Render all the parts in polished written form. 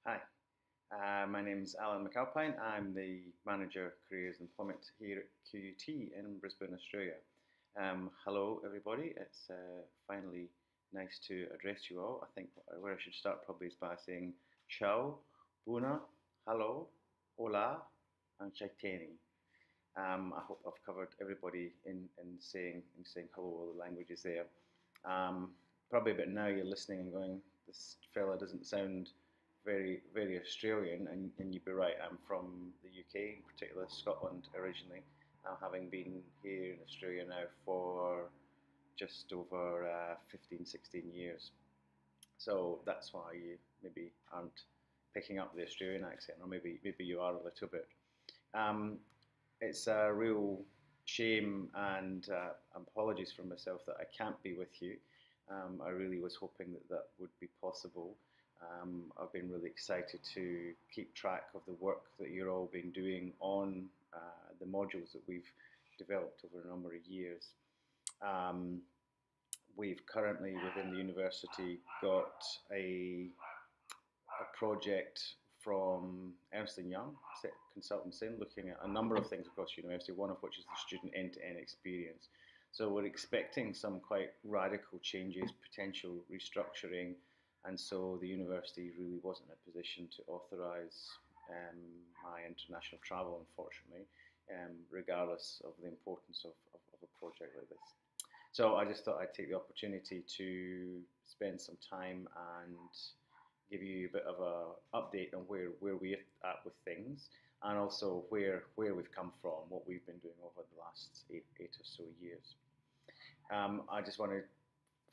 Hi, my name is Alan McAlpine. I'm the Manager of Careers and Employment here at QUT in Brisbane, Australia. Hello, everybody. It's finally nice to address you all. I think where I should start probably is by saying ciao, buna, hello, hola, and chaiteni. I hope I've covered everybody in saying hello, all the languages there. Um, Probably about now you're listening and going, this fella doesn't sound very Australian, and you'd be right. I'm from the UK, in particular Scotland originally, having been here in Australia now for just over 15, 16 years. So that's why you maybe aren't picking up the Australian accent, or maybe you are a little bit. Um, it's a real shame and apologies for myself that I can't be with you. I really was hoping that that would be possible. I've been really excited to keep track of the work that you're all been doing on the modules that we've developed over a number of years. Um, we've currently within the university got a project from Ernst& Young consultants in looking at a number of things across the university, one of which is the student end-to-end experience. So we're expecting some quite radical changes, potential restructuring, and so the university really wasn't in a position to authorise my international travel, unfortunately, regardless of the importance of a project like this. So I just thought I'd take the opportunity to spend some time and give you a bit of a update on where we're at with things, and also where we've come from, what we've been doing over the last eight or so years. I just want to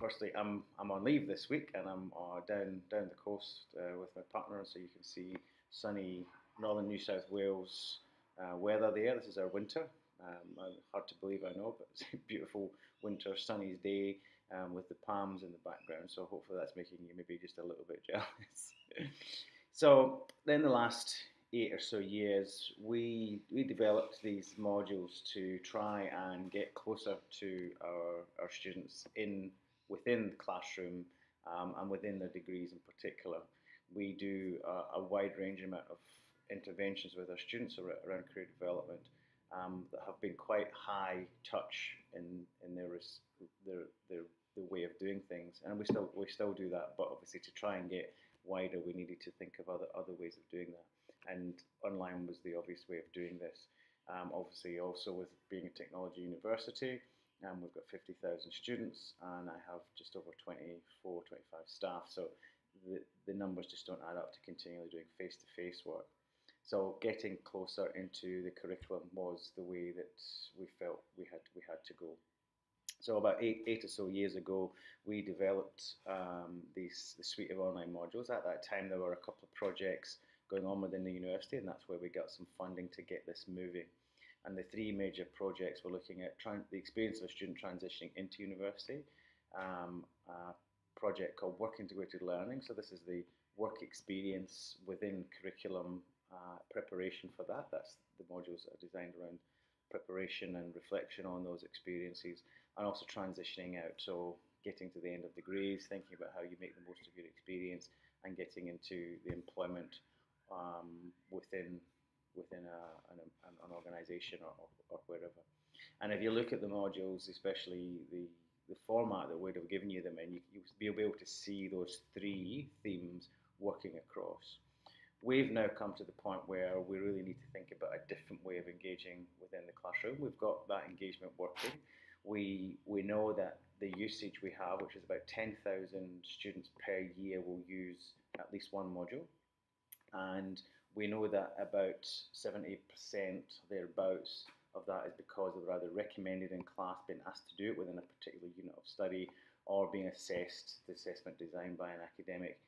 firstly, I'm on leave this week, and I'm down the coast with my partner, so you can see sunny northern New South Wales weather there. This is our winter. Hard to believe, I know, but it's a beautiful winter sunny day with the palms in the background. So hopefully that's making you maybe just a little bit jealous. So then the last 8 or so years, we developed these modules to try and get closer to our students within the classroom and within their degrees in particular. We do a wide range amount of interventions with our students around career development that have been quite high touch in their way of doing things, and we still do that. But obviously, to try and get wider, we needed to think of other ways of doing that, and online was the obvious way of doing this. Obviously, also with being a technology university, we've got 50,000 students, and I have just over 24, 25 staff. So the numbers just don't add up to continually doing face-to-face work. So getting closer into the curriculum was the way that we felt we had to go. So about eight or so years ago, we developed the suite of online modules. At that time, there were a couple of projects going on within the university, and that's where we got some funding to get this moving. And the three major projects were looking at the experience of a student transitioning into university, a project called Work Integrated Learning. So this is the work experience within curriculum preparation for that. That's the modules that are designed around preparation and reflection on those experiences, and also transitioning out. So getting to the end of degrees, thinking about how you make the most of your experience, and getting into the employment within an organisation or wherever. And if you look at the modules, especially the format that we'd have given you them in, you'll be able to see those three themes working across. We've now come to the point where we really need to think about a different way of engaging within the classroom. We've got that engagement working. We know that the usage we have, which is about 10,000 students per year, will use at least one module. And we know that about 70% thereabouts of that is because they're either recommended in class, being asked to do it within a particular unit of study, or being assessed, the assessment designed by an academic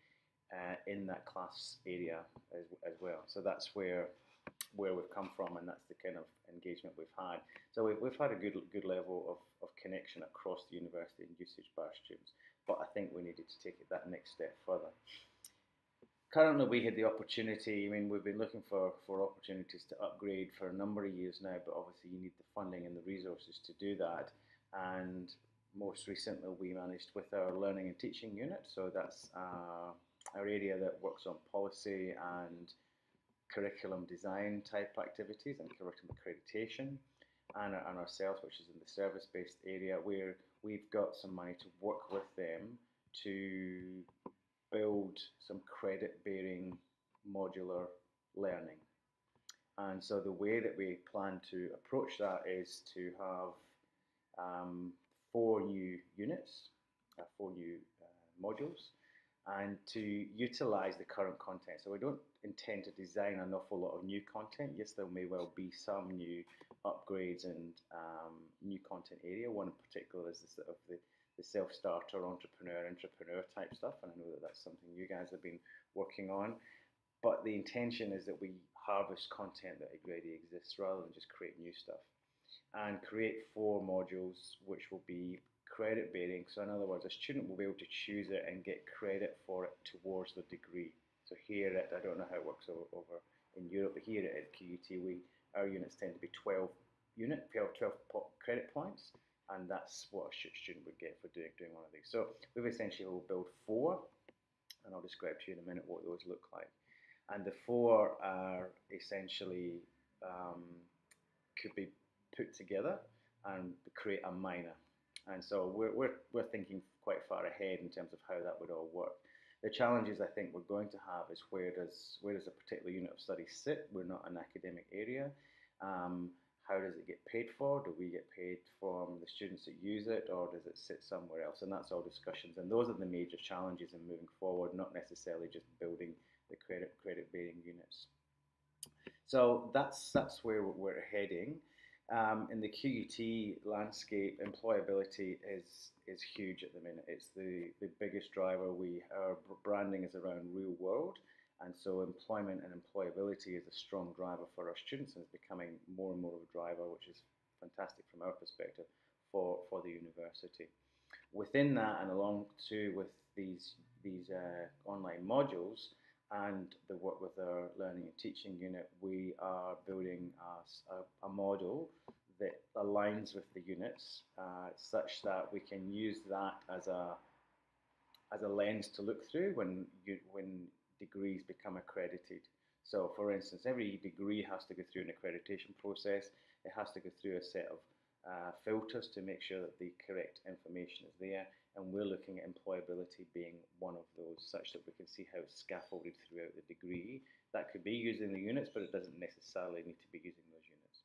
in that class area as well. So that's where we've come from, and that's the kind of engagement we've had. So we've had a good level of connection across the university and usage by our students, but I think we needed to take it that next step further. Currently, we had the opportunity, we've been looking for opportunities to upgrade for a number of years now, but obviously you need the funding and the resources to do that. And most recently, we managed with our learning and teaching unit, so that's our area that works on policy and curriculum design type activities and curriculum accreditation, and ourselves, which is in the service-based area, where we've got some money to work with them to build some credit-bearing modular learning. And so the way that we plan to approach that is to have 4 new units, 4 new modules, and to utilize the current content. So we don't intend to design an awful lot of new content. Yes, there may well be some new upgrades and new content area. One in particular is the sort of the self-starter, entrepreneur type stuff, and I know that that's something you guys have been working on. But the intention is that we harvest content that already exists rather than just create new stuff, and create 4 modules which will be credit bearing. So in other words, a student will be able to choose it and get credit for it towards their degree. So here I don't know how it works over in Europe, but here at QUT our units tend to be 12 credit points, and that's what a student would get for doing one of these. So we've essentially will build 4, and I'll describe to you in a minute what those look like. And the 4 are essentially could be put together and create a minor. And so we're thinking quite far ahead in terms of how that would all work. The challenges I think we're going to have is where does a particular unit of study sit? We're not an academic area. How does it get paid for? Do we get paid from the students that use it, or does it sit somewhere else? And that's all discussions. And those are the major challenges in moving forward, not necessarily just building the credit-bearing units. So that's where we're heading. In the QUT landscape, employability is huge at the minute. It's the biggest driver. Our branding is around real world, and so employment and employability is a strong driver for our students, and it's becoming more and more of a driver, which is fantastic from our perspective for the university. Within that, and along too with these online modules and the work with our learning and teaching unit, we are building a model that aligns with the units such that we can use that as a lens to look through when degrees become accredited. So for instance, every degree has to go through an accreditation process. It has to go through a set of filters to make sure that the correct information is there, and we're looking at employability being one of those, such that we can see how it's scaffolded throughout the degree. That could be using the units, but it doesn't necessarily need to be using those units.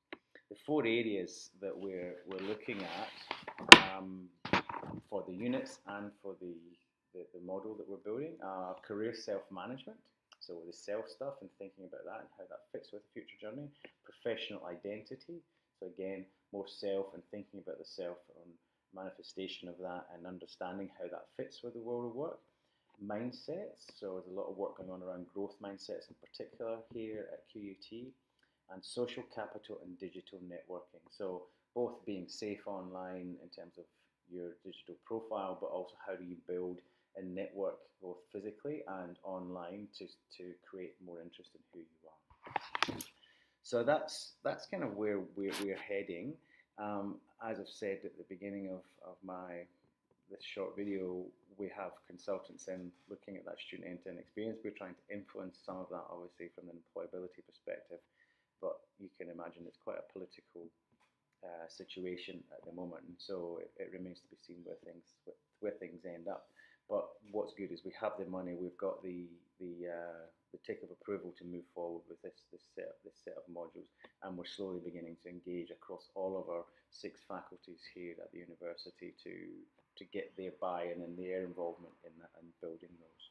The 4 areas that we're looking at for the units and for the model that we're building are career self-management, so the self stuff and thinking about that and how that fits with the future journey. Professional identity, so again, more self and thinking about the self and manifestation of that and understanding how that fits with the world of work. Mindsets, so there's a lot of work going on around growth mindsets in particular here at QUT. And social capital and digital networking, so both being safe online in terms of your digital profile, but also how do you build a network both physically and online to create more interest in who you are. So that's kind of where we're heading. As I've said at the beginning of this short video, we have consultants in looking at that student end-to-end experience. We're trying to influence some of that, obviously, from an employability perspective, but you can imagine it's quite a political situation at the moment, and so it remains to be seen where things end up. But what's good is we have the money, we've got the tick of approval to move forward with this set of modules, and we're slowly beginning to engage across all of our 6 faculties here at the university to get their buy-in and their involvement in that and building those.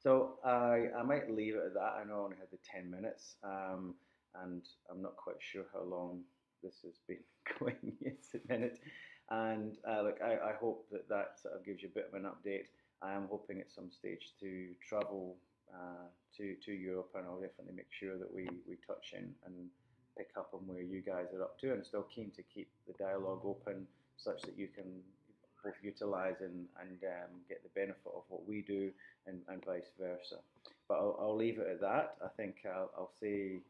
So I might leave it at that. I know I only had the 10 minutes, and I'm not quite sure how long this has been going yet a minute. And look, I hope that sort of gives you a bit of an update. I am hoping at some stage to travel to Europe, and I'll definitely make sure that we touch in and pick up on where you guys are up to, and still keen to keep the dialogue open such that you can both utilise and get the benefit of what we do, and vice versa. But I'll leave it at that. I think I'll say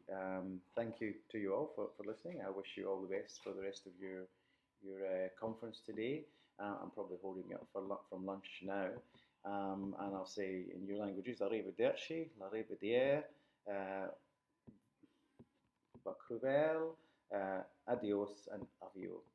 thank you to you all for listening. I wish you all the best for the rest of your conference today. I'm probably holding you up from lunch now. And I'll say in your languages, arrivederci, l'arrivediere, bakruvel, adios, and avio.